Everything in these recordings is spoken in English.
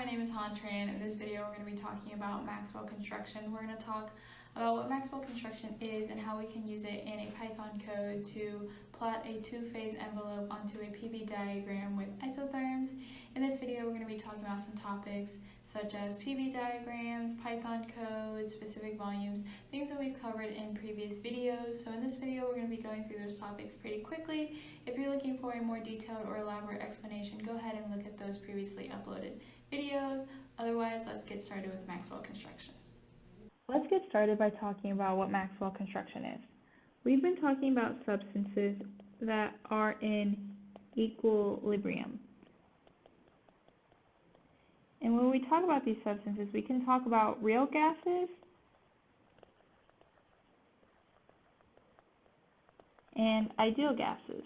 my name is Tran. In this video, we're going to be talking about Maxwell construction. We're going to talk about what Maxwell construction is and how we can use it in a Python code to plot a two-phase envelope onto a PV diagram with isotherms. In this video, we're going to be talking about some topics such as PV diagrams, Python code, specific volumes, things that we've covered in previous videos. So in this video, we're going to be going through those topics pretty quickly. If you're looking for a more detailed or elaborate explanation, go ahead and look at those previously uploaded videos. Otherwise, let's get started with Maxwell construction. Let's get started by talking about what Maxwell construction is. We've been talking about substances that are in equilibrium. And when we talk about these substances, we can talk about real gases and ideal gases.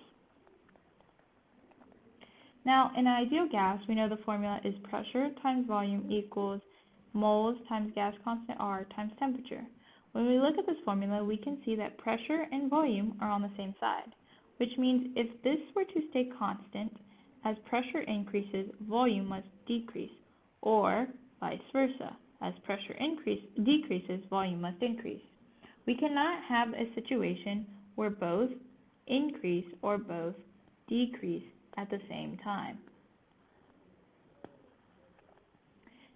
Now, in an ideal gas, we know the formula is pressure times volume equals moles times gas constant R times temperature. When we look at this formula, we can see that pressure and volume are on the same side, which means if this were to stay constant, as pressure increases, volume must decrease, or vice versa. As pressure decreases, volume must increase. We cannot have a situation where both increase or both decrease at the same time.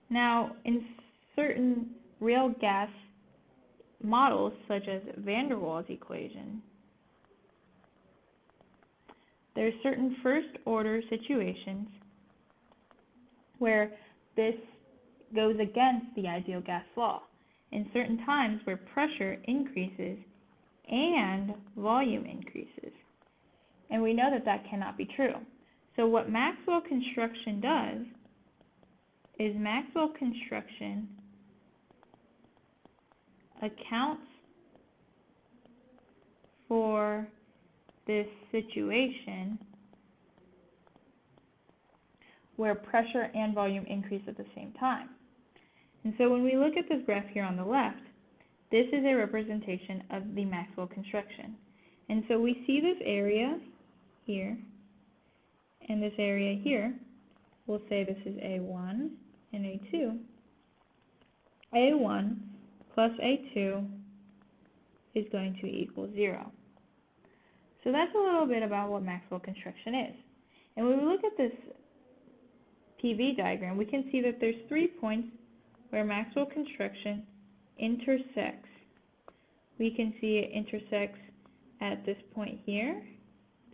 Now, in certain real gas models, such as van der Waals equation, there are certain first-order situations where this goes against the ideal gas law. In certain times where pressure increases and volume increases. And we know that that cannot be true. So what Maxwell construction does is Maxwell construction accounts for this situation where pressure and volume increase at the same time. And so when we look at this graph here on the left, this is a representation of the Maxwell construction. And so we see this area here and this area here. We'll say this is A1 and A2. A1 plus A2 is going to equal 0. So that's a little bit about what Maxwell construction is. And when we look at this PV diagram, we can see that there's 3 points where Maxwell construction intersects. We can see it intersects at this point here,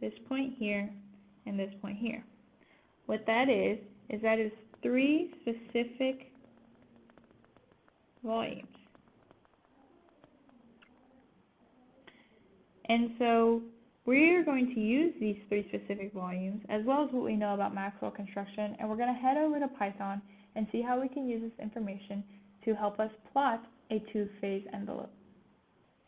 and this point here. What that is that is 3 specific volumes. And so we're going to use these 3 specific volumes, as well as what we know about Maxwell construction, and we're going to head over to Python and see how we can use this information to help us plot a two-phase envelope.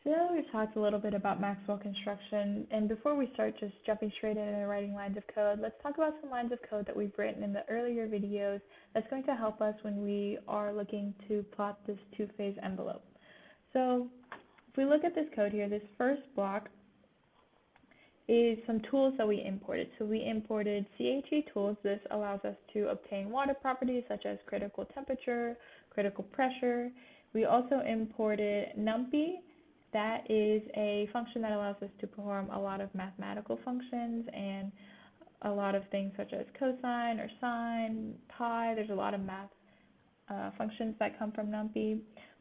So now we've talked a little bit about Maxwell construction, and before we start just jumping straight in and writing lines of code, let's talk about some lines of code that we've written in the earlier videos that's going to help us when we are looking to plot this two-phase envelope. So if we look at this code here, this first block is some tools that we imported. So we imported CHE tools. This allows us to obtain water properties such as critical temperature, critical pressure. We also imported NumPy. That is a function that allows us to perform a lot of mathematical functions and a lot of things such as cosine or sine, pi. There's a lot of math functions that come from NumPy.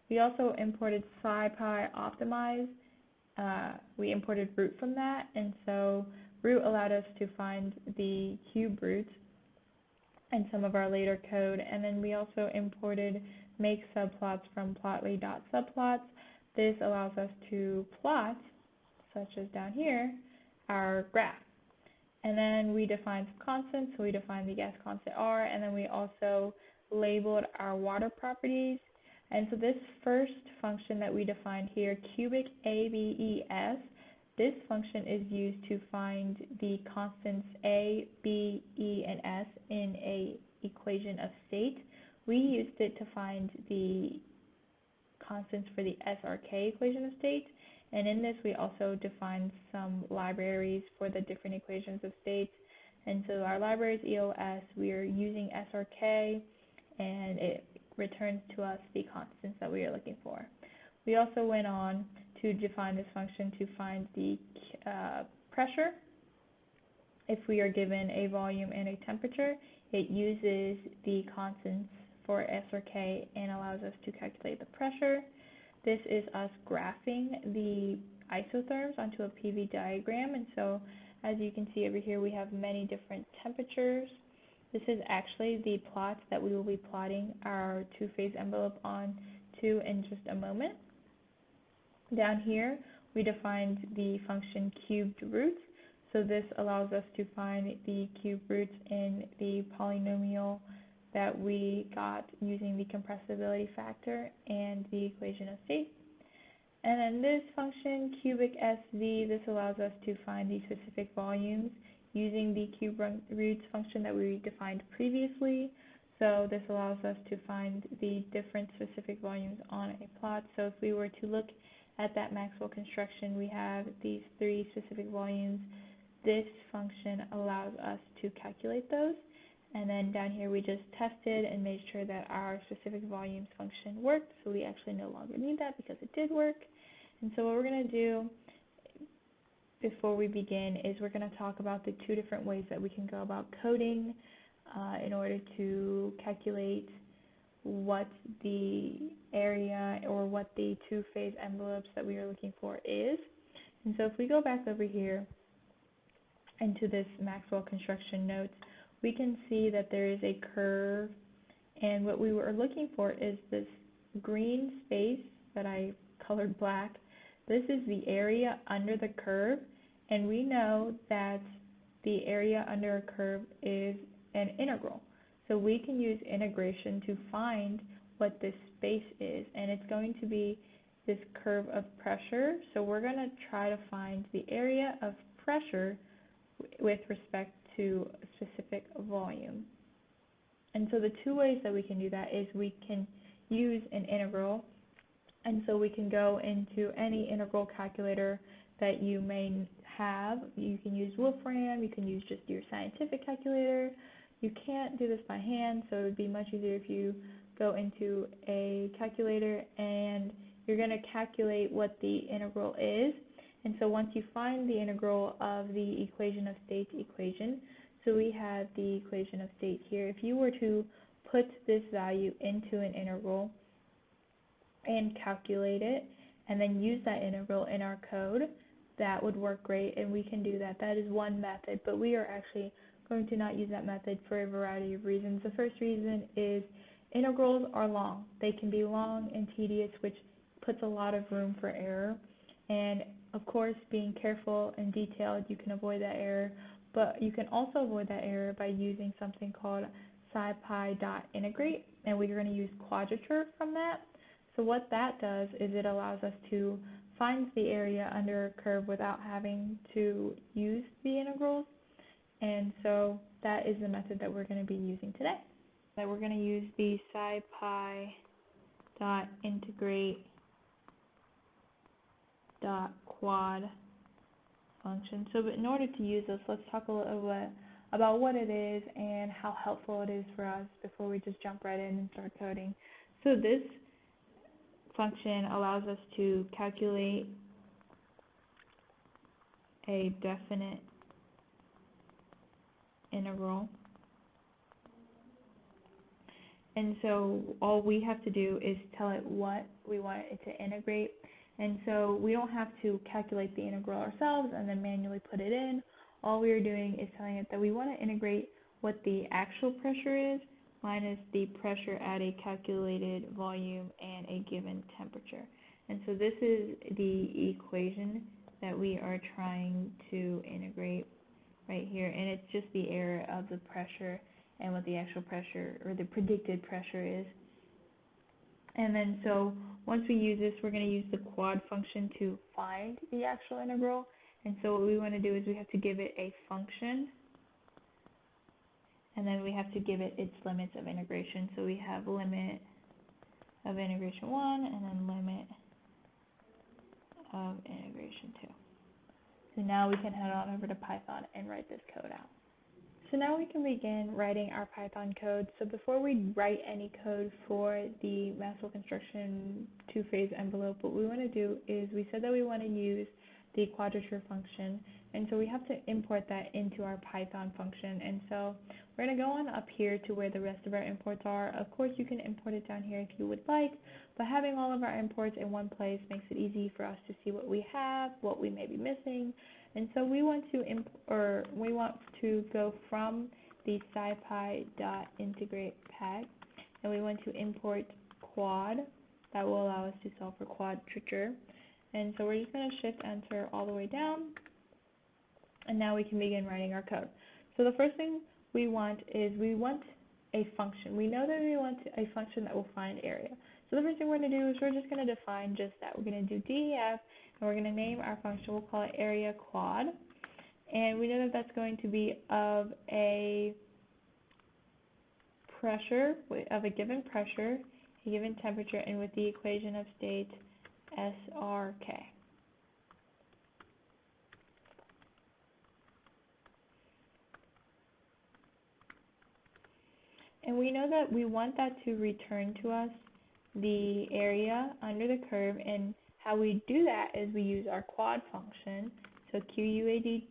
We also imported SciPy optimize. We imported root from that, and so root allowed us to find the cube roots and some of our later code. And then we also imported make subplots from plotly.subplots. This allows us to plot, such as down here, our graph. And then we defined some constants, so we defined the gas constant R, and then we also labeled our water properties. And so this first function that we defined here, cubic ABES, this function is used to find the constants A, B, E, and S in an equation of state. We used it to find the constants for the SRK equation of state, and in this we also defined some libraries for the different equations of states. And so our library is EOS. We are using SRK, and it returns to us the constants that we are looking for. We also went on to define this function to find the pressure. If we are given a volume and a temperature, it uses the constants for S or K and allows us to calculate the pressure. This is us graphing the isotherms onto a PV diagram, and so as you can see over here, we have many different temperatures. This is actually the plots that we will be plotting our two-phase envelope onto in just a moment. Down here, we defined the function cubed roots. So this allows us to find the cube roots in the polynomial that we got using the compressibility factor and the equation of state. And then this function, cubic SV, this allows us to find the specific volumes using the cube roots function that we defined previously. So this allows us to find the different specific volumes on a plot. So if we were to look at that Maxwell construction, we have these three specific volumes. This function allows us to calculate those. And then down here we just tested and made sure that our specific volumes function worked. So we actually no longer need that because it did work. And so what we're going to do before we begin is we're going to talk about the two different ways that we can go about coding in order to calculate what the area or what the two-phase envelopes that we are looking for is. And so if we go back over here into this Maxwell construction notes, we can see that there is a curve, and what we were looking for is this green space that I colored black. This is the area under the curve, and we know that the area under a curve is an integral. So we can use integration to find what this space is, and it's going to be this curve of pressure. So we're going to try to find the area of pressure with respect to a specific volume. And so the two ways that we can do that is we can use an integral, and so we can go into any integral calculator that you may have. You can use Wolfram, you can use just your scientific calculator. You can't do this by hand, so it would be much easier if you go into a calculator and you're going to calculate what the integral is. And so once you find the integral of the equation of state equation, so we have the equation of state here. If you were to put this value into an integral and calculate it, and then use that integral in our code, that would work great, and we can do that. That is one method, but we are actually going to not use that method for a variety of reasons. The first reason is integrals are long. They can be long and tedious, which puts a lot of room for error. And of course, being careful and detailed, you can avoid that error, but you can also avoid that error by using something called scipy.integrate, and we're going to use quadrature from that. So what that does is it allows us to find the area under a curve without having to use the integrals. And so that is the method that we're going to be using today. That we're going to use the scipy.integrate.quad function. So in order to use this, let's talk a little bit about what it is and how helpful it is for us before we just jump right in and start coding. So this function allows us to calculate a definite integral. And so all we have to do is tell it what we want it to integrate. And so we don't have to calculate the integral ourselves and then manually put it in. All we are doing is telling it that we want to integrate what the actual pressure is minus the pressure at a calculated volume and a given temperature. And so this is the equation that we are trying to integrate right here, and it's just the area of the pressure and what the actual pressure or the predicted pressure is. And then so once we use this, we're going to use the quad function to find the actual integral. And so what we want to do is we have to give it a function, and then we have to give it its limits of integration. So we have limit of integration 1 and then limit of integration 2. So now we can head on over to Python and write this code out. So now we can begin writing our Python code. So before we write any code for the Maxwell construction two-phase envelope, what we want to do is we said that we want to use the quadrature function, and so we have to import that into our Python function. And so we're going to go on up here to where the rest of our imports are. Of course, you can import it down here if you would like, but having all of our imports in one place makes it easy for us to see what we have, what we may be missing. And so we want to go from the scipy.integrate pack, and we want to import quad. That will allow us to solve for quadrature. And so we're just going to shift enter all the way down, and now we can begin writing our code. So the first thing we want is a function. We know that we want a function that will find area. So the first thing we're going to do is we're just going to define just that. We're going to do def, and we're going to name our function. We'll call it area quad. And we know that that's going to be of a pressure, of a given pressure, a given temperature, and with the equation of state SRK. And we know that we want that to return to us the area under the curve, and how we do that is we use our quad function, so QUAD,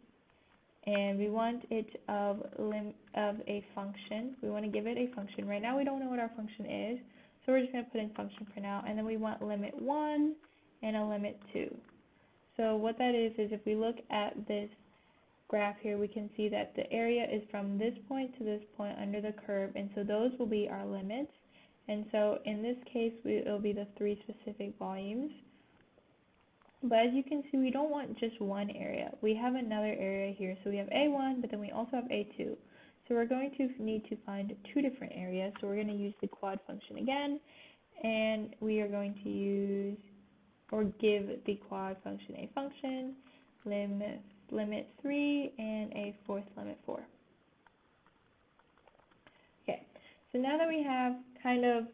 and we want it of a function. We want to give it a function. Right now we don't know what our function is, so we're just going to put in function for now, and then we want limit 1 and a limit 2. So what that is if we look at this graph here, we can see that the area is from this point to this point under the curve, and so those will be our limits. And so in this case, it will be the 3 specific volumes. But as you can see, we don't want just one area. We have another area here. So we have A1, but then we also have A2. So we're going to need to find 2 different areas. So we're going to use the quad function again, and we are going to use, or give the quad function a function, limit 3, and a fourth limit 4. Okay, so now that we have kind of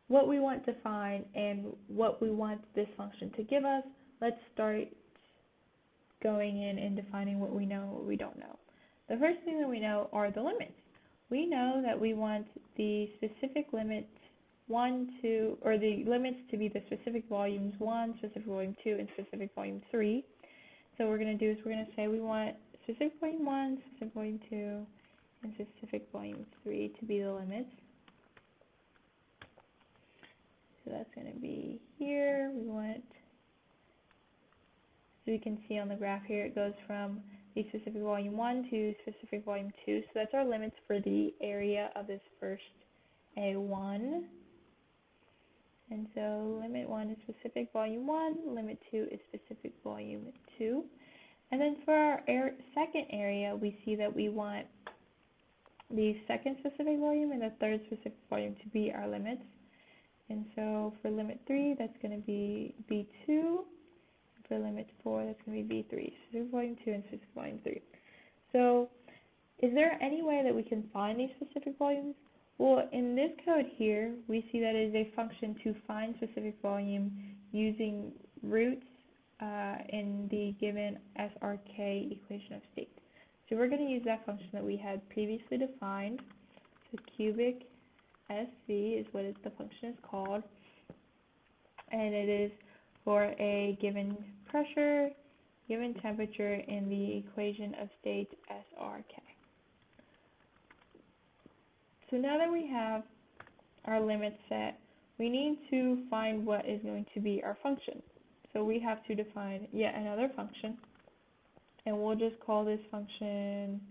what we want to find and what we want this function to give us, let's start going in and defining what we know and what we don't know. The first thing that we know are the limits. We know that we want the specific limits 1, 2, or the limits to be the specific volumes 1, specific volume 2, and specific volume 3. So what we're going to do is we're going to say we want specific volume 1, specific volume 2, and specific volume 3 to be the limits. So that's going to be here. We want, so you can see on the graph here, it goes from the specific volume 1 to specific volume 2. So that's our limits for the area of this first A1. And so limit 1 is specific volume 1, limit 2 is specific volume 2. And then for our second area, we see that we want the second specific volume and the third specific volume to be our limits. And so for limit 3, that's going to be V2. For limit 4, that's going to be V3. Specific volume 2 and specific volume 3. So is there any way that we can find these specific volumes? Well, in this code here, we see that it is a function to find specific volume using roots in the given SRK equation of state. So we're going to use that function that we had previously defined. So cubic SC is what the function is called, and it is for a given pressure, given temperature in the equation of state SRK. So now that we have our limits set, we need to find what is going to be our function. So we have to define yet another function, and we'll just call this function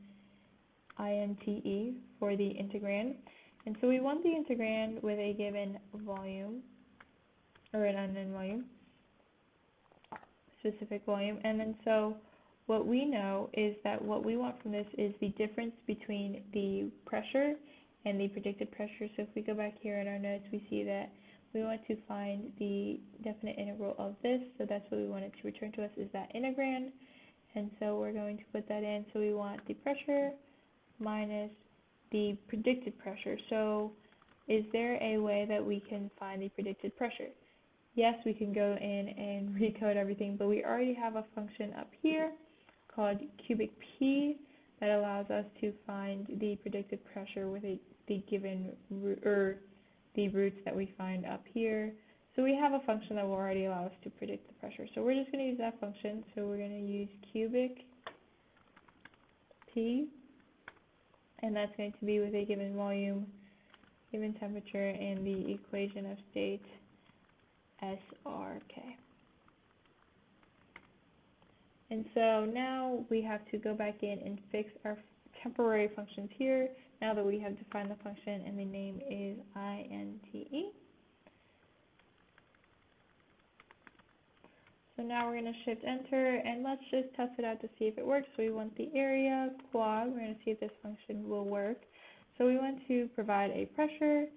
INTE for the integrand. And so we want the integrand with a given volume, or an unknown volume, specific volume. And then so what we know is that what we want from this is the difference between the pressure and the predicted pressure. So if we go back here in our notes, we see that we want to find the definite integral of this. So that's what we want it to return to us, is that integrand. And so we're going to put that in. So we want the pressure minus the predicted pressure. So is there a way that we can find the predicted pressure? Yes, we can go in and recode everything, but we already have a function up here called cubic P that allows us to find the predicted pressure with the given or the roots that we find up here. So we have a function that will already allow us to predict the pressure. So we're just going to use that function. So we're going to use cubic P, and that's going to be with a given volume, given temperature, and the equation of state SRK. And so now we have to go back in and fix our temporary functions here, now that we have defined the function and the name is INTE. So now we're going to shift enter, and let's just test it out to see if it works. So we want the area quad. We're going to see if this function will work. So we want to provide a pressure.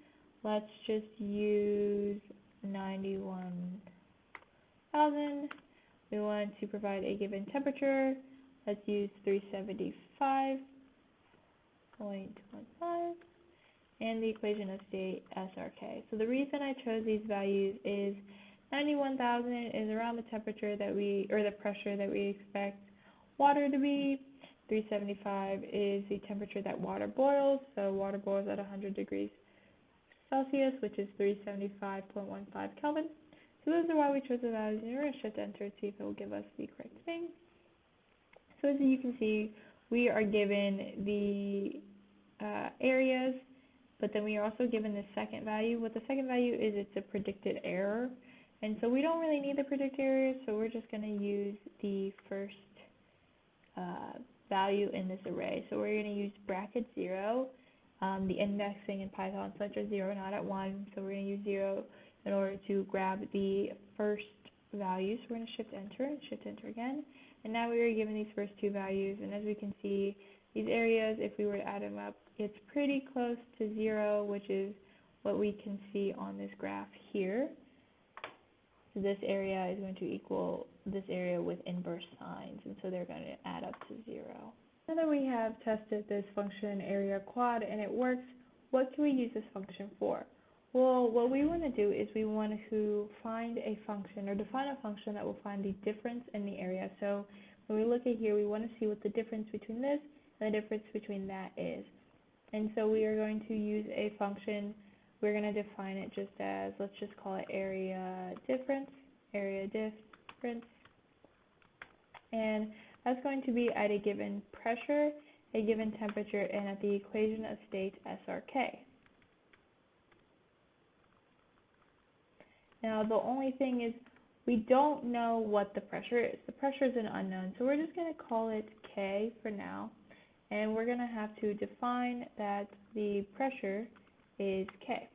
Let's just use 91,000. We want to provide a given temperature. Let's use 375.15. And the equation of state SRK. So the reason I chose these values is 91,000 is around the temperature that the pressure that we expect water to be. 375 is the temperature that water boils. So water boils at 100 degrees Celsius, which is 375.15 Kelvin. So those are why we chose the values, and we're going to shift enter to see if it will give us the correct thing. So as you can see, we are given the areas, but then we are also given the second value. What the second value is, it's a predicted error. And so we don't really need the predicted error, so we're just going to use the first value in this array. So we're going to use bracket 0. The indexing in Python such as 0, not at 1. So we're going to use 0 in order to grab the first value. So we're going to shift enter and shift enter again. And now we are given these first two values. And as we can see, these areas, if we were to add them up, it's pretty close to 0, which is what we can see on this graph here. So this area is going to equal this area with inverse signs, and so they're going to add up to 0. Now that we have tested this function area quad and it works, what can we use this function for? Well, what we want to do is we want to find a function or define a function that will find the difference in the area. So when we look at here, we want to see what the difference between this and the difference between that is. And so we are going to use a function. We're going to define it just as, let's just call it area difference. And that's going to be at a given pressure, a given temperature, and at the equation of state SRK. Now, the only thing is we don't know what the pressure is. The pressure is an unknown, so we're just going to call it K for now. And we're going to have to define that the pressure is K.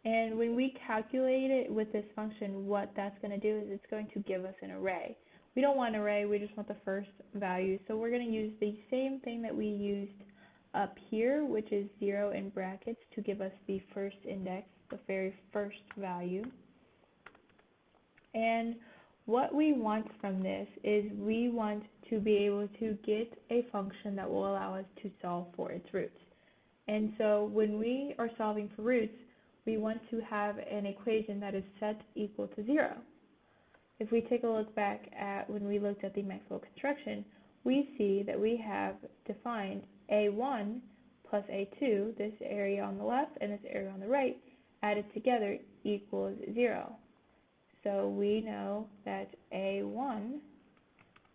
And when we calculate it with this function, what that's going to do is it's going to give us an array. We don't want an array, we just want the first value. So we're going to use the same thing that we used up here, which is 0 in brackets, to give us the first index, the very first value. And what we want from this is we want to be able to get a function that will allow us to solve for its roots. And so when we are solving for roots, we want to have an equation that is set equal to 0. If we take a look back at when we looked at the Maxwell construction, we see that we have defined A1 plus A2, this area on the left and this area on the right, added together equals 0. So we know that A1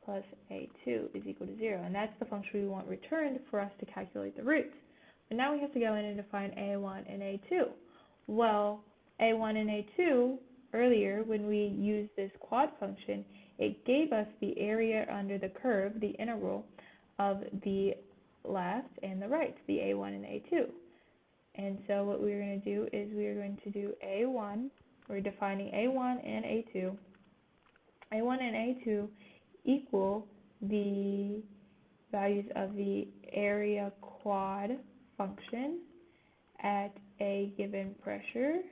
plus A2 is equal to 0, and that's the function we want returned for us to calculate the roots. But now we have to go in and define A1 and A2. Well, A1 and A2, earlier when we used this quad function, it gave us the area under the curve, the integral of the left and the right, the A1 and A2. And so what we're going to do is we are going to do A1, we're defining A1 and A2. A1 and A2 equal the values of the area quad function at a given pressure,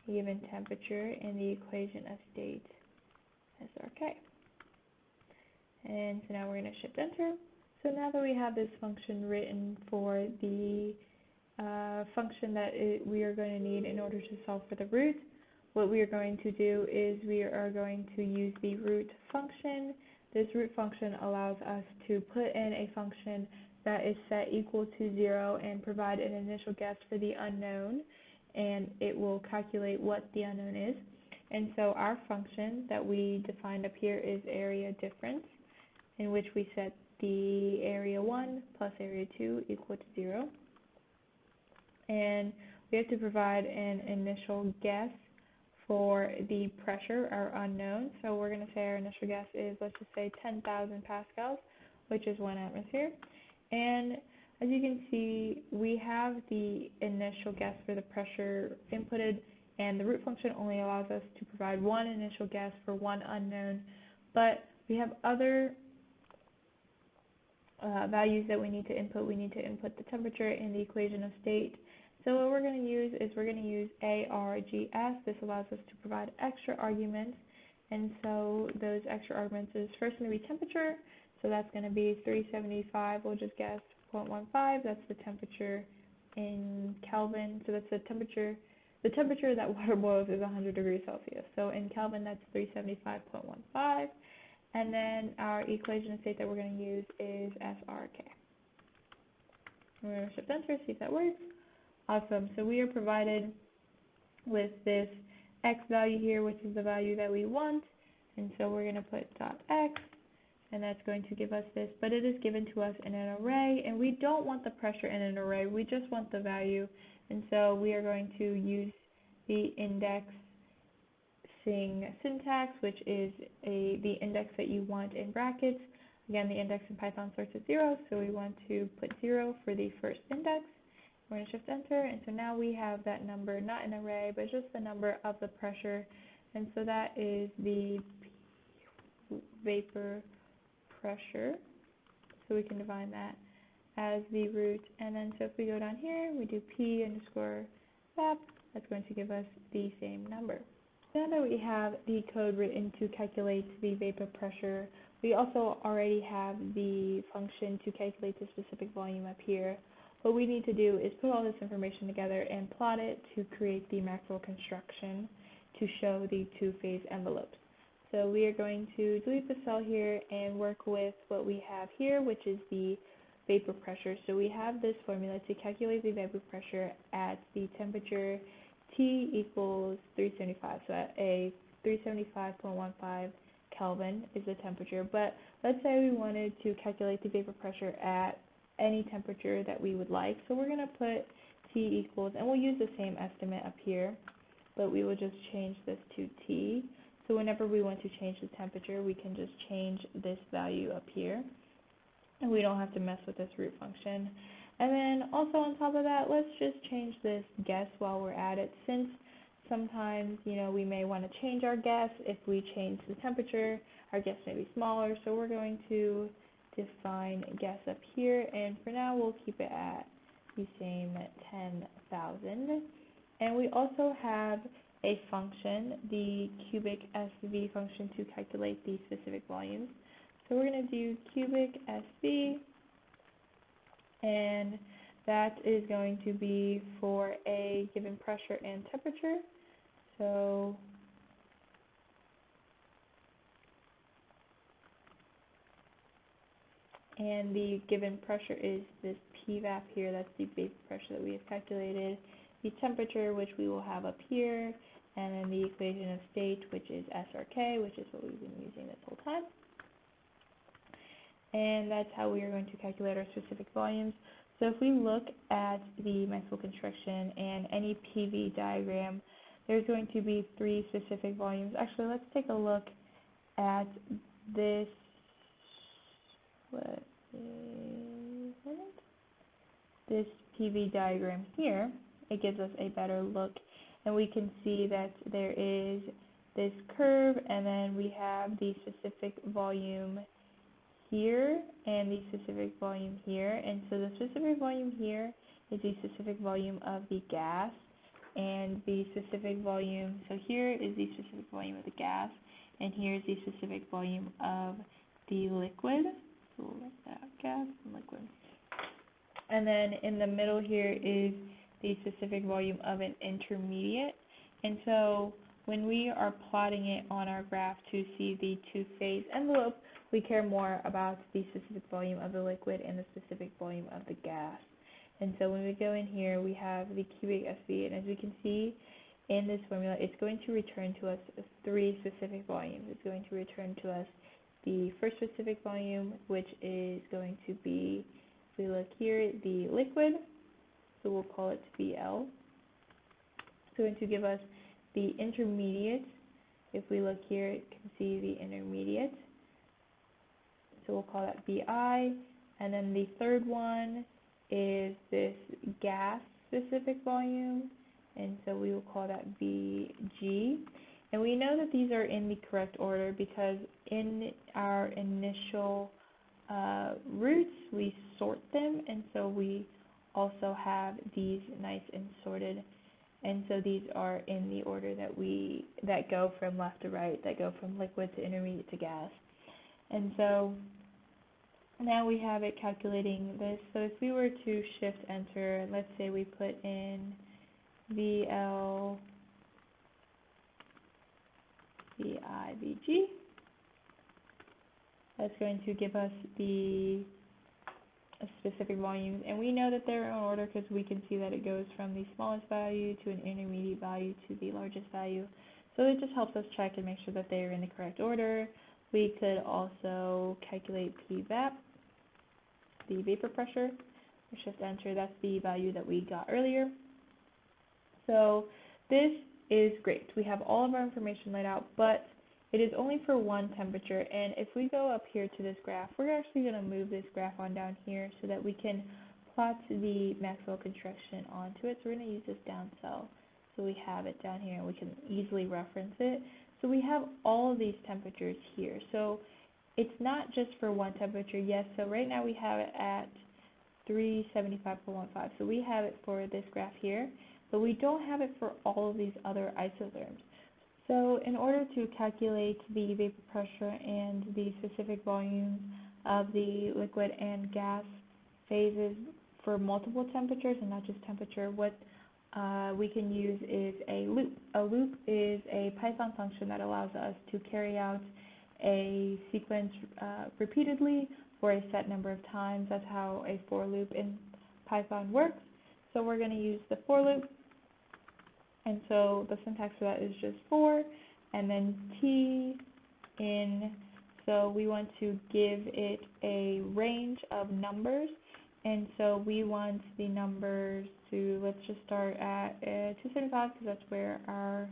a given temperature, and the equation of state SRK. And so now we're going to shift enter. So now that we have this function written for the function that we are going to need in order to solve for the root, what we are going to do is we are going to use the root function this root function allows us to put in a function that is set equal to 0 and provide an initial guess for the unknown, and it will calculate what the unknown is. And so our function that we defined up here is area difference, in which we set the area 1 plus area 2 equal to 0. And we have to provide an initial guess for the pressure, our unknown. So we're going to say our initial guess is, let's just say 10,000 pascals, which is 1 atmosphere. And as you can see, we have the initial guess for the pressure inputted, and the root function only allows us to provide one initial guess for one unknown, but we have other values that we need to input. We need to input the temperature in the equation of state. So what we're going to use is we're going to use ARGS. This allows us to provide extra arguments, and so those extra arguments is first going to be temperature, so that's going to be 375, we'll just guess 0.15, that's the temperature in Kelvin, so that's the temperature that water boils is 100 degrees Celsius, so in Kelvin that's 375.15, and then our equation of state that we're going to use is SRK. We're going to shift enter, see if that works. Awesome, so we are provided with this x value here, which is the value that we want, and so we're going to put dot x, and that's going to give us this, but it is given to us in an array, and we don't want the pressure in an array, we just want the value, and so we are going to use the indexing syntax, which is the index that you want in brackets. Again, the index in Python starts at 0, so we want to put 0 for the first index. We're going to shift enter, and so now we have that number, not an array, but just the number of the pressure, and so that is the vapor pressure, so we can define that as the root, and then so if we go down here, we do P underscore VAP, that's going to give us the same number. Now that we have the code written to calculate the vapor pressure, we also already have the function to calculate the specific volume up here. What we need to do is put all this information together and plot it to create the Maxwell construction to show the two-phase envelopes. So we are going to delete the cell here and work with what we have here, which is the vapor pressure. So we have this formula to calculate the vapor pressure at the temperature T equals 375. So at a 375.15 Kelvin is the temperature. But let's say we wanted to calculate the vapor pressure at any temperature that we would like. So we're going to put T equals, and we'll use the same estimate up here, but we will just change this to T. So whenever we want to change the temperature, we can just change this value up here, and we don't have to mess with this root function. And then also on top of that, let's just change this guess while we're at it, since sometimes, we may want to change our guess. If we change the temperature, our guess may be smaller, so we're going to define guess up here, and for now we'll keep it at the same 10,000. And we also have a function, the cubic SV function, to calculate the specific volumes. So we're going to do cubic SV, and that is going to be for a given pressure and temperature. So and the given pressure is this PVAP here, that's the vapor pressure that we have calculated, the temperature, which we will have up here, and then the equation of state, which is SRK, which is what we've been using this whole time. And that's how we are going to calculate our specific volumes. So if we look at the Maxwell construction and any PV diagram, there's going to be 3 specific volumes. Actually, let's take a look at this. This PV diagram here. It gives us a better look, and we can see that there is this curve, and then we have the specific volume here and the specific volume here. And so the specific volume here is the specific volume of the gas, and the specific volume, so here is the specific volume of the gas, and here is the specific volume of the liquid. So we'll write that gas and liquid. And then in the middle here is the specific volume of an intermediate. And so when we are plotting it on our graph to see the two-phase envelope, we care more about the specific volume of the liquid and the specific volume of the gas. And so when we go in here, we have the cubic SV, and as we can see in this formula, it's going to return to us 3 specific volumes. It's going to return to us the first specific volume, which is going to be, if we look here, the liquid, so we'll call it BL. It's going to give us the intermediate. If we look here, you can see the intermediate, so we'll call that BI. And then the third one is this gas specific volume, and so we will call that VG. And we know that these are in the correct order because in our initial roots we sort them, and so we also have these nice and sorted, and so these are in the order that go from left to right, that go from liquid to intermediate to gas. And so now we have it calculating this. So if we were to shift enter, let's say we put in VL, VI, VG, that's going to give us the specific volumes. And we know that they're in order because we can see that it goes from the smallest value to an intermediate value to the largest value. So it just helps us check and make sure that they are in the correct order. We could also calculate PVAP, the vapor pressure. We shift enter, that's the value that we got earlier. So this is great. We have all of our information laid out, but it is only for one temperature. And if we go up here to this graph, we're actually going to move this graph on down here so that we can plot the Maxwell construction onto it. So we're going to use this down cell. So we have it down here and we can easily reference it. So we have all of these temperatures here. So it's not just for one temperature. Yes, so right now we have it at 375.15. So we have it for this graph here, but we don't have it for all of these other isotherms. So in order to calculate the vapor pressure and the specific volumes of the liquid and gas phases for multiple temperatures and not just temperature, what we can use is a loop. A loop is a Python function that allows us to carry out a sequence repeatedly for a set number of times. That's how a for loop in Python works. So we're going to use the for loop. And so the syntax for that is just for, and then T in, so we want to give it a range of numbers, and so we want the numbers to, let's just start at 275 because that's where our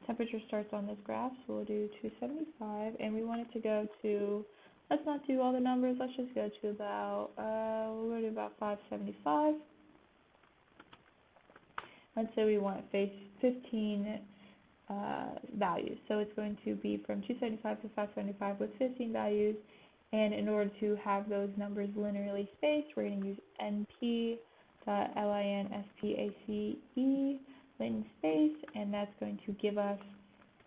temperature starts on this graph, so we'll do 275, and we want it to go to, let's not do all the numbers, let's just go to about, we'll go to about 575. Let's say we want 15 values. So it's going to be from 275 to 575 with 15 values. And in order to have those numbers linearly spaced, we're going to use np.linspace, lin space, and that's going to give us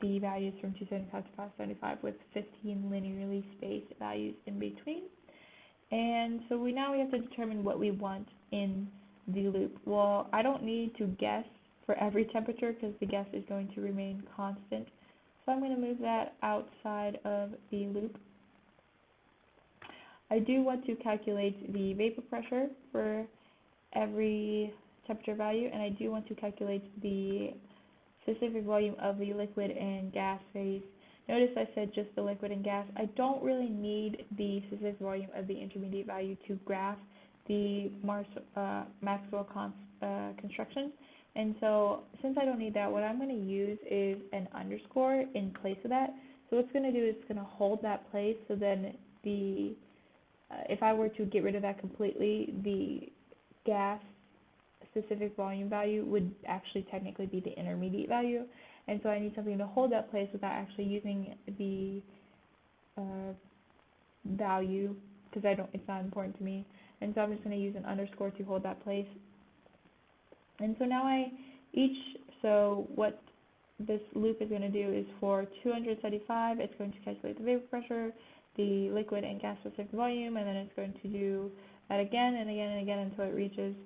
the values from 275 to 575 with 15 linearly spaced values in between. And so now we have to determine what we want in the loop. Well, I don't need to guess for every temperature because the guess is going to remain constant. So I'm going to move that outside of the loop. I do want to calculate the vapor pressure for every temperature value, and I do want to calculate the specific volume of the liquid and gas phase. Notice I said just the liquid and gas. I don't really need the specific volume of the intermediate value to graph the Maxwell construction. And so since I don't need that, what I'm going to use is an underscore in place of that. So what it's going to do is it's going to hold that place, so then the if I were to get rid of that completely, the gas specific volume value would actually technically be the intermediate value. And so I need something to hold that place without actually using the value, because it's not important to me. And so I'm just going to use an underscore to hold that place. And so now so what this loop is going to do is for 275, it's going to calculate the vapor pressure, the liquid and gas specific volume, and then it's going to do that again and again and again until it reaches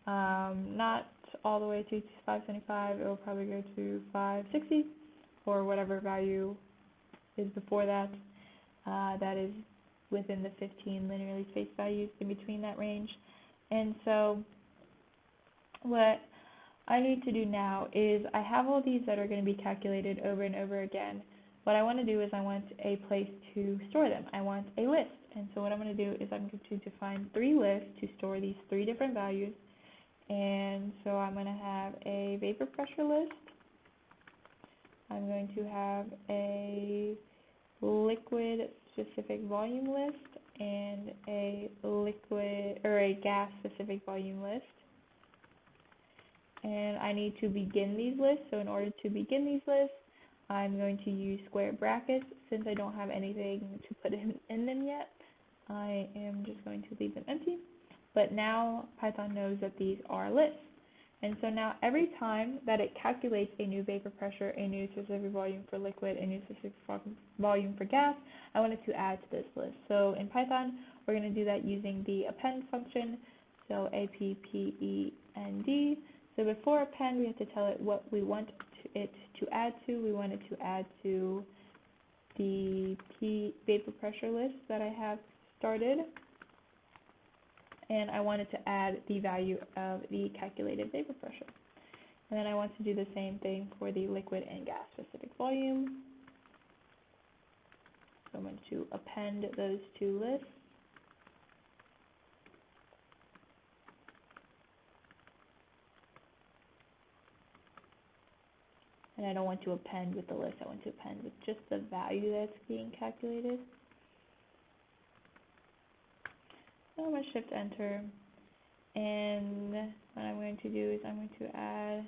not all the way to 575, it will probably go to 560 or whatever value is before that. That is within the 15 linearly spaced values in between that range. And so what I need to do now is I have all these that are going to be calculated over and over again. What I want to do is I want a place to store them. I want a list. And so what I'm going to do is I'm going to define 3 lists to store these 3 different values. And so I'm going to have a vapor pressure list. I'm going to have a liquid specific volume list and a liquid or a gas specific volume list. And I need to begin these lists. So in order to begin these lists, I'm going to use square brackets. Since I don't have anything to put in them yet, I am just going to leave them empty. But now Python knows that these are lists. And so now every time that it calculates a new vapor pressure, a new specific volume for liquid, a new specific volume for gas, I want it to add to this list. So in Python, we're going to do that using the append function, so append. So before append, we have to tell it what we want it to add to. We want it to add to the vapor pressure list that I have started, and I want it to add the value of the calculated vapor pressure. And then I want to do the same thing for the liquid and gas specific volume. So I'm going to append those 2 lists. And I don't want to append with the list, I want to append with just the value that's being calculated. So I'm going to shift enter, and what I'm going to do is I'm going to add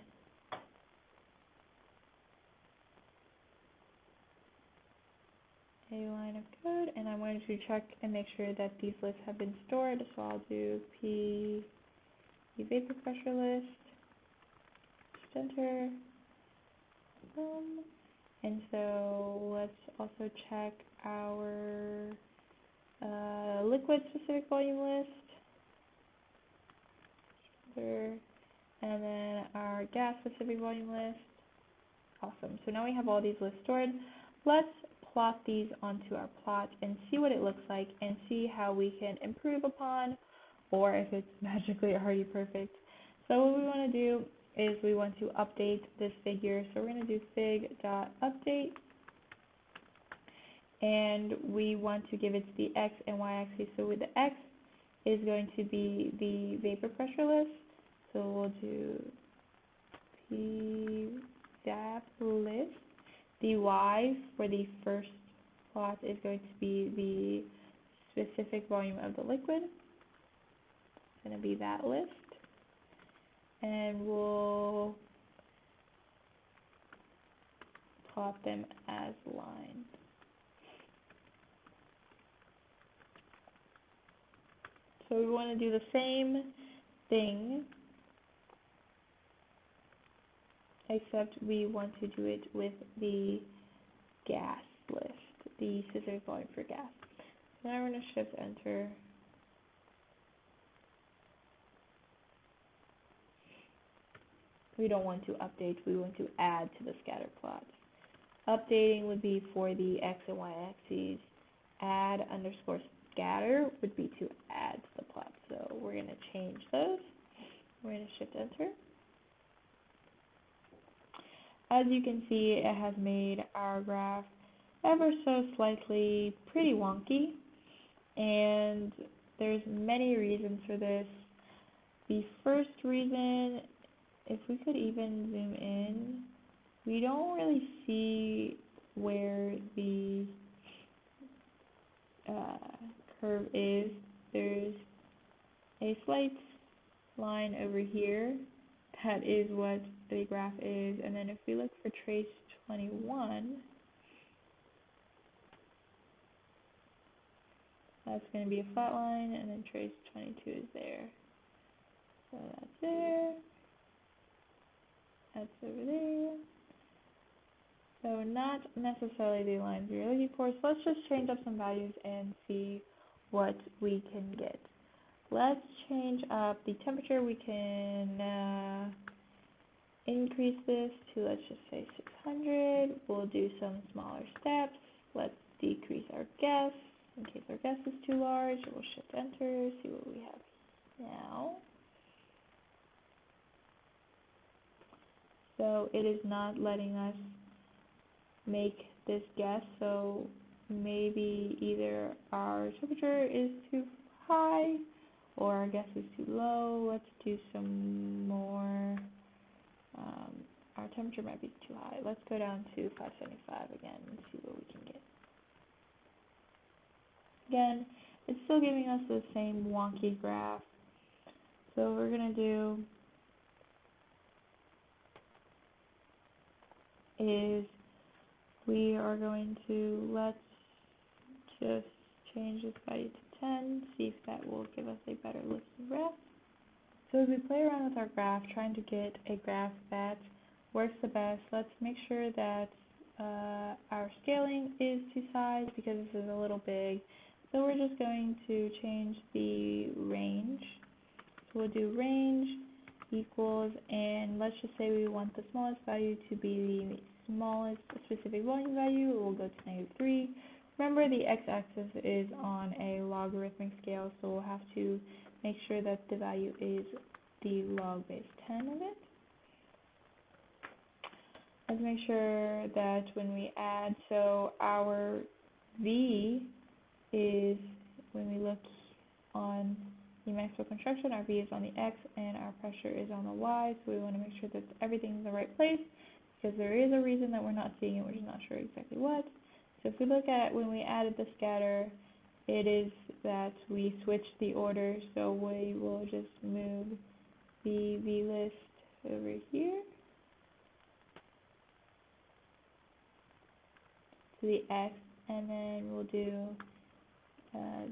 a line of code, and I'm going to check and make sure that these lists have been stored. So I'll do P vapor pressure list, shift enter. And so let's also check our liquid specific volume list, and then our gas specific volume list. Awesome. So now we have all these lists stored. Let's plot these onto our plot and see what it looks like and see how we can improve upon, or if it's magically already perfect. So what we want to do is we want to update this figure. So we're going to do fig.update, and we want to give it the x and y axis. So with the x is going to be the vapor pressure list. So we'll do pvap list. The y for the first plot is going to be the specific volume of the liquid. It's going to be that list. And we'll plot them as lines. So we want to do the same thing, except we want to do it with the gas list, the specific volume for gas. So now we're going to shift enter. We don't want to update, we want to add to the scatter plot. Updating would be for the x and y axes. Add underscore scatter would be to add to the plot. So we're going to change those. We're going to shift enter. As you can see, it has made our graph ever so slightly pretty wonky, and there's many reasons for this. The first reason, if we could even zoom in, we don't really see where the curve is. There's a slight line over here. That is what the graph is. And then if we look for trace 21, that's going to be a flat line, and then trace 22 is there. So that's there. That's over there. So not necessarily the lines we're looking for. So let's just change up some values and see what we can get. Let's change up the temperature. We can increase this to, let's just say 600. We'll do some smaller steps. Let's decrease our gas In case our guess is too large, we'll shift enter, see what we have now. So it is not letting us make this guess, so maybe either our temperature is too high or our guess is too low. Let's do some more. Our temperature might be too high. Let's go down to 575 again and see what we can get. Again, it's still giving us the same wonky graph. So what we're going to do is we are going to, let's just change this value to 10, see if that will give us a better looking graph. So as we play around with our graph, trying to get a graph that works the best, let's make sure that our scaling is to size because this is a little big. So we're just going to change the range. So we'll do range equals, and let's just say we want the smallest value to be the smallest specific volume value. It will go to -3. Remember, the x-axis is on a logarithmic scale, so we'll have to make sure that the value is the log base 10 of it. Let's make sure that when we add, so our V is, when we look on the Maxwell construction, our V is on the X and our pressure is on the Y, so we want to make sure that everything's in the right place because there is a reason that we're not seeing it, we're just not sure exactly what. So if we look at when we added the scatter, it is that we switched the order, so we will just move the V list over here to the X, and then we'll do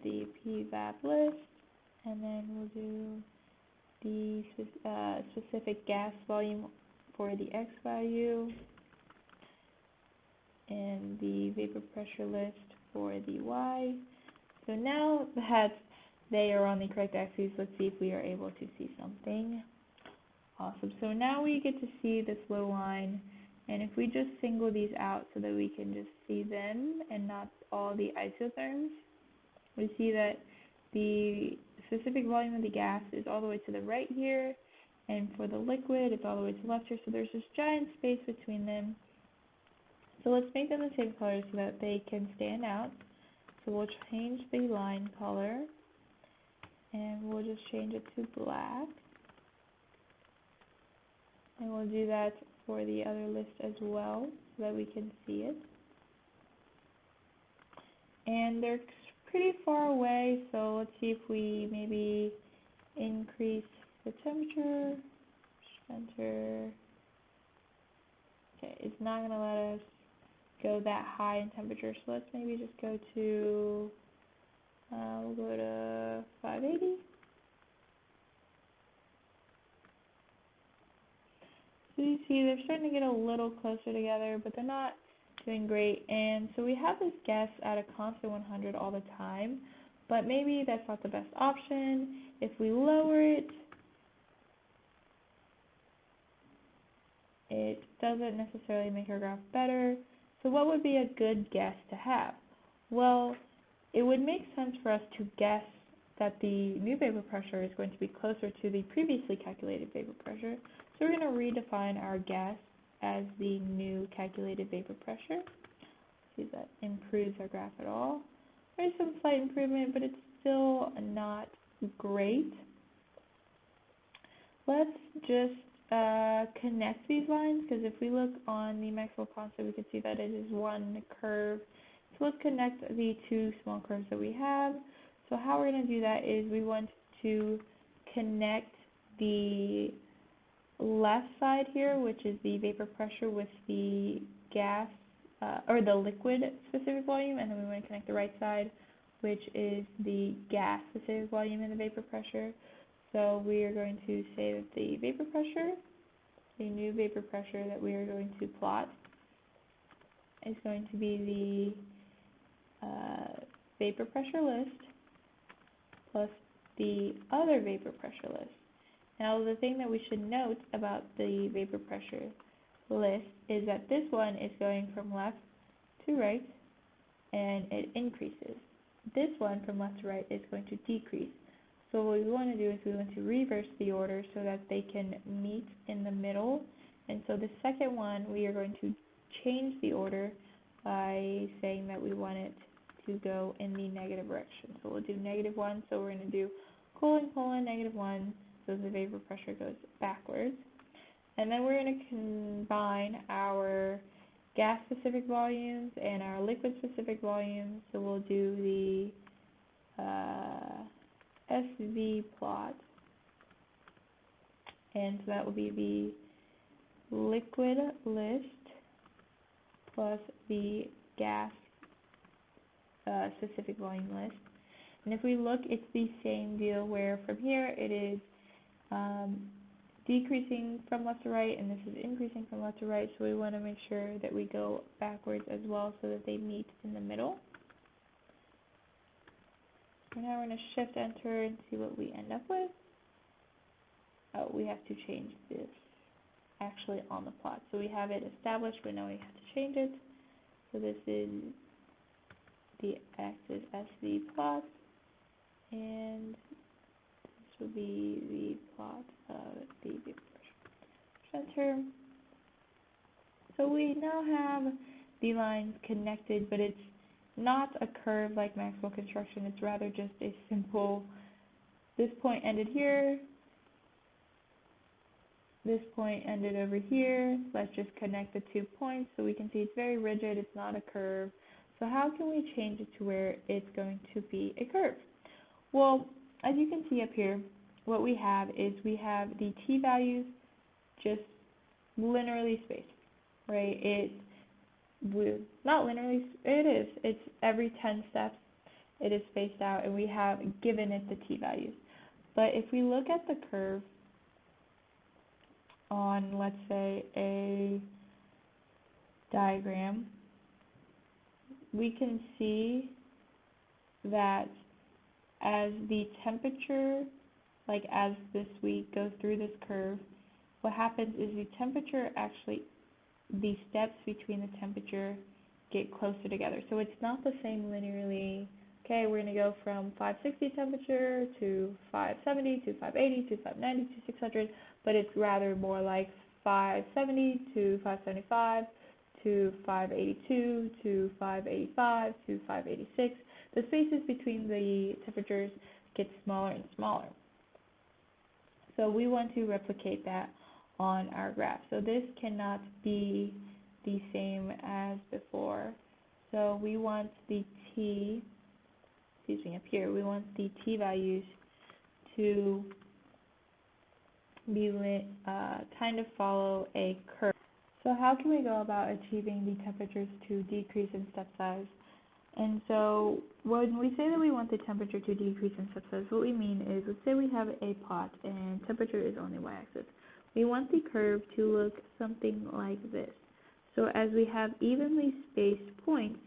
the PVAP list, and then we'll do the specific gas volume for the X value, and the vapor pressure list for the Y. So now that they are on the correct axes, let's see if we are able to see something. Awesome. So now we get to see this little line, and if we just single these out so that we can just see them and not all the isotherms, we see that the specific volume of the gas is all the way to the right here, and for the liquid it's all the way to the left here, so there's this giant space between them. So let's make them the same color so that they can stand out. So we'll change the line color, and we'll just change it to black, and we'll do that for the other list as well so that we can see it. And they're pretty far away, so let's see if we maybe increase the temperature. Enter. Okay, it's not going to let us go that high in temperature, so let's maybe just go to, we'll go to 580. So you see they're starting to get a little closer together, but they're not doing great. And so we have this guess at a constant 100 all the time, but maybe that's not the best option. If we lower it, it doesn't necessarily make our graph better. So what would be a good guess to have? Well, it would make sense for us to guess that the new vapor pressure is going to be closer to the previously calculated vapor pressure. So we're going to redefine our guess as the new calculated vapor pressure. See if that improves our graph at all. There's some slight improvement, but it's still not great. Let's just connect these lines, because if we look on the Maxwell constant, we can see that it is one curve. So let's connect the two small curves that we have. So how we're going to do that is we want to connect the left side here, which is the vapor pressure, with the gas or the liquid specific volume, and then we want to connect the right side, which is the gas specific volume and the vapor pressure. So we are going to say that the vapor pressure, the new vapor pressure that we are going to plot, is going to be the vapor pressure list plus the other vapor pressure list. Now, the thing that we should note about the vapor pressure list is that this one is going from left to right, and it increases. this one from left to right is going to decrease. So what we want to do is we want to reverse the order so that they can meet in the middle. And so the second one, we are going to change the order by saying that we want it to go in the negative direction. So we'll do -1, so we're going to do colon, -1, so the vapor pressure goes backwards. And then we're going to combine our gas-specific volumes and our liquid-specific volumes. So we'll do the SV plot, and so that will be the liquid list plus the gas specific volume list. And if we look, it's the same deal where from here it is decreasing from left to right, and this is increasing from left to right, so we want to make sure that we go backwards as well so that they meet in the middle. So now we're going to shift enter and see what we end up with. Oh, we have to change this actually on the plot. So we have it established, but now we have to change it. So this is the axis SV plot, and this will be the plot of the vapor pressure. Enter. So we now have the lines connected, but it's not a curve like Maxwell construction. It's rather just a simple, this point ended here, this point ended over here. Let's just connect the 2 points so we can see it's very rigid, it's not a curve. So how can we change it to where it's going to be a curve? Well, as you can see up here, what we have is we have the t-values just linearly spaced, right? Not linearly, it is. It's every 10 steps it is spaced out, and we have given it the t-values. But if we look at the curve on, let's say, a diagram, we can see that as the temperature, like as we go through this curve, what happens is the temperature actually, the steps between the temperature get closer together. So it's not the same linearly, okay, we're going to go from 560 temperature to 570 to 580 to 590 to 600, but it's rather more like 570 to 575 to 582 to 585 to 586. The spaces between the temperatures get smaller and smaller. So we want to replicate that on our graph. So this cannot be the same as before. So we want the up here, we want the t values to be kind of follow a curve. So how can we go about achieving the temperatures to decrease in step size? And so when we say that we want the temperature to decrease in step size, what we mean is, let's say we have a plot and temperature is on the y-axis. We want the curve to look something like this. So as we have evenly spaced points,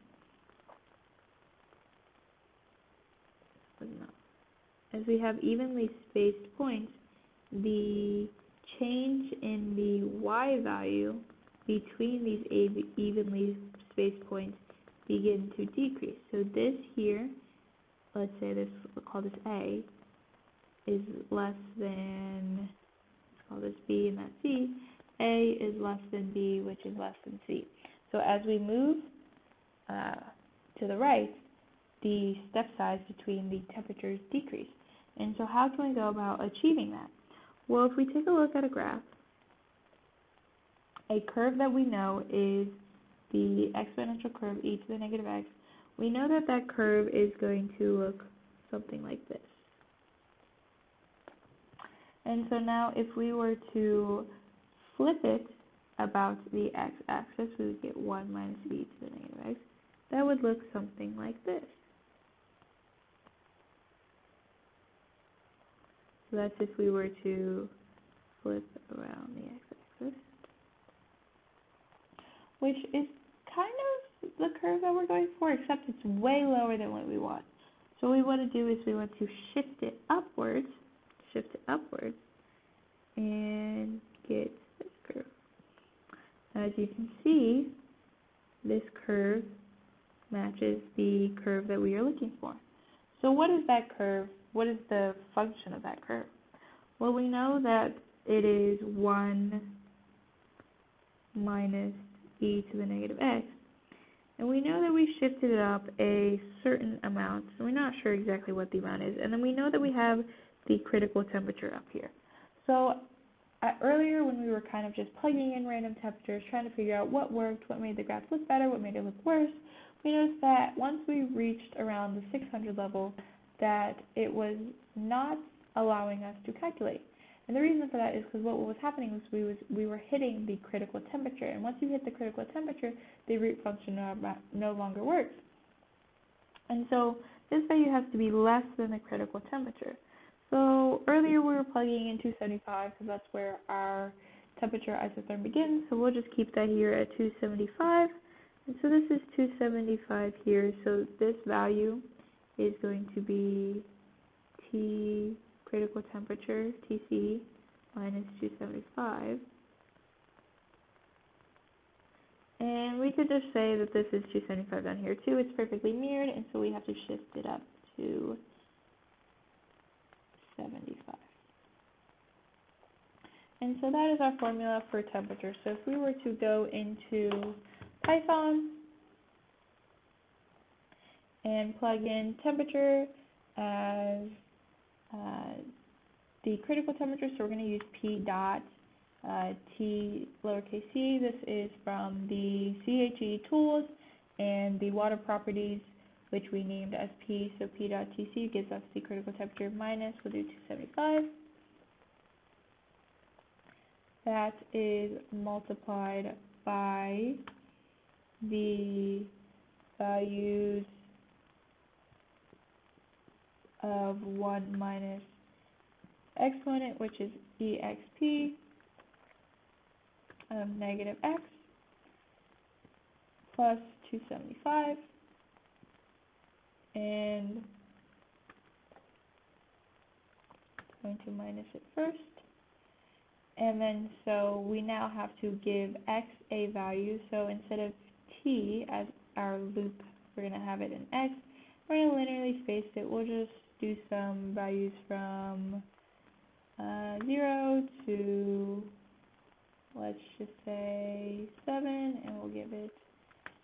the change in the y value between these evenly spaced points begin to decrease. So this here, let's say this, we'll call this A, is less than, let's call this B and that's C. A is less than B, which is less than C. So as we move to the right, the step size between the temperatures decrease. And so how can we go about achieving that? Well, if we take a look at a graph, a curve that we know is the exponential curve e to the negative x, we know that that curve is going to look something like this. And so now if we were to flip it about the x-axis, we would get 1 minus e to the negative x. That would look something like this. So that's if we were to flip around the x-axis, which is kind of the curve that we're going for, except it's way lower than what we want. So what we want to do is we want to shift it upwards, and get this curve. As you can see, this curve matches the curve that we are looking for. So what is that curve? What is the function of that curve? Well, we know that it is 1 minus e to the negative x. And we know that we shifted it up a certain amount, so we're not sure exactly what the amount is. And then we know that we have the critical temperature up here. So earlier when we were kind of just plugging in random temperatures, trying to figure out what worked, what made the graph look better, what made it look worse, we noticed that once we reached around the 600 level, that it was not allowing us to calculate. And the reason for that is because what was happening was we were hitting the critical temperature, and once you hit the critical temperature, the root function no longer works. And so this value has to be less than the critical temperature. So earlier we were plugging in 275 because that's where our temperature isotherm begins, so we'll just keep that here at 275. And so this is 275 here, so this value is going to be T critical temperature, TC, minus 275. And we could just say that this is 275 down here too. It's perfectly mirrored, and so we have to shift it up to 75. And so that is our formula for temperature. So if we were to go into Python and plug in temperature as the critical temperature, so we're going to use P dot T lowercase c. This is from the CHE tools and the water properties, which we named as P. So P dot TC gives us the critical temperature minus, we'll do 275. That is multiplied by the values of 1 minus exponent, which is exp of negative x, plus 275, and going to minus it first. And then so we now have to give x a value, so instead of t as our loop, we're going to have it in x. We're going to linearly space it. We'll just do some values from 0 to, let's just say 7, and we'll give it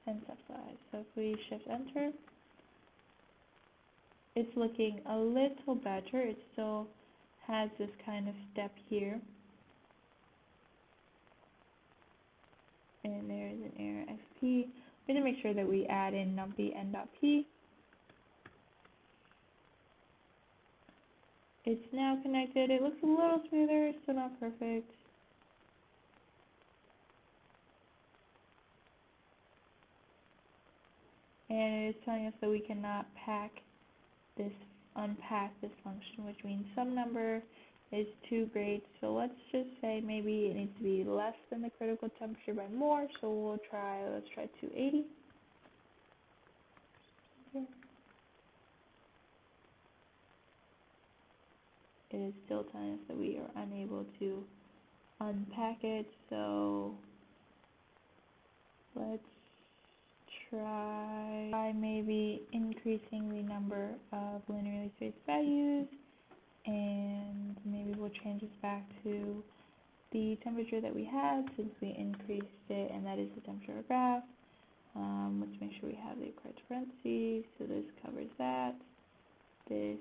10 step size. So if we shift enter, it's looking a little better. It still has this kind of step here. And there's an error xp. We're going to make sure that we add in numpy n.p. It's now connected. It looks a little smoother, still not perfect. And it is telling us that we cannot unpack this function, which means some number is too great. So let's just say maybe it needs to be less than the critical temperature by more. So let's try 280. Okay. It is still telling us that we are unable to unpack it. So let's try maybe increasing the number of linearly spaced values, and maybe we'll change this back to the temperature that we had since we increased it, and that is the temperature graph. Let's make sure we have the correct parentheses. So this covers that. This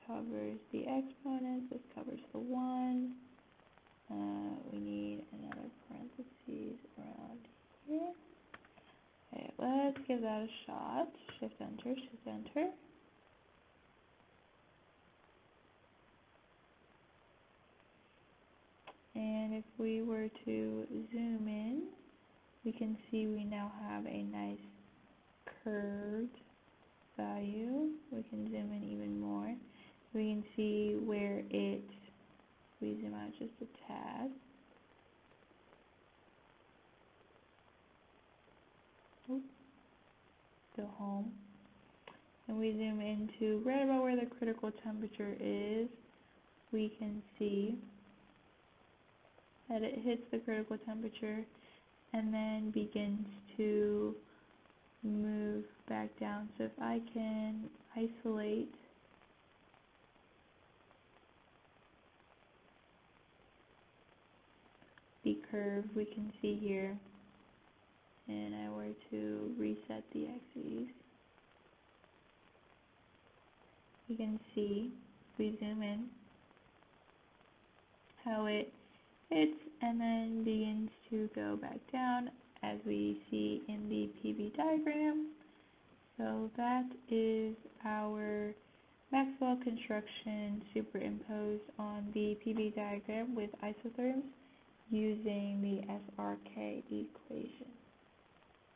covers the exponents. This covers the 1. We need another parentheses around here. Okay, let's give that a shot. Shift enter, shift enter. And if we were to zoom in, we can see we now have a nice curved value. We can zoom in even more. We can see where we zoom out just a tad. Oops. Go home. And we zoom into right about where the critical temperature is. We can see that it hits the critical temperature and then begins to move back down. So if I can isolate curve we can see here, and I were to reset the axes, you can see, if we zoom in, how it hits and then begins to go back down as we see in the PV diagram. So that is our Maxwell construction superimposed on the PV diagram with isotherms using the SRK equation.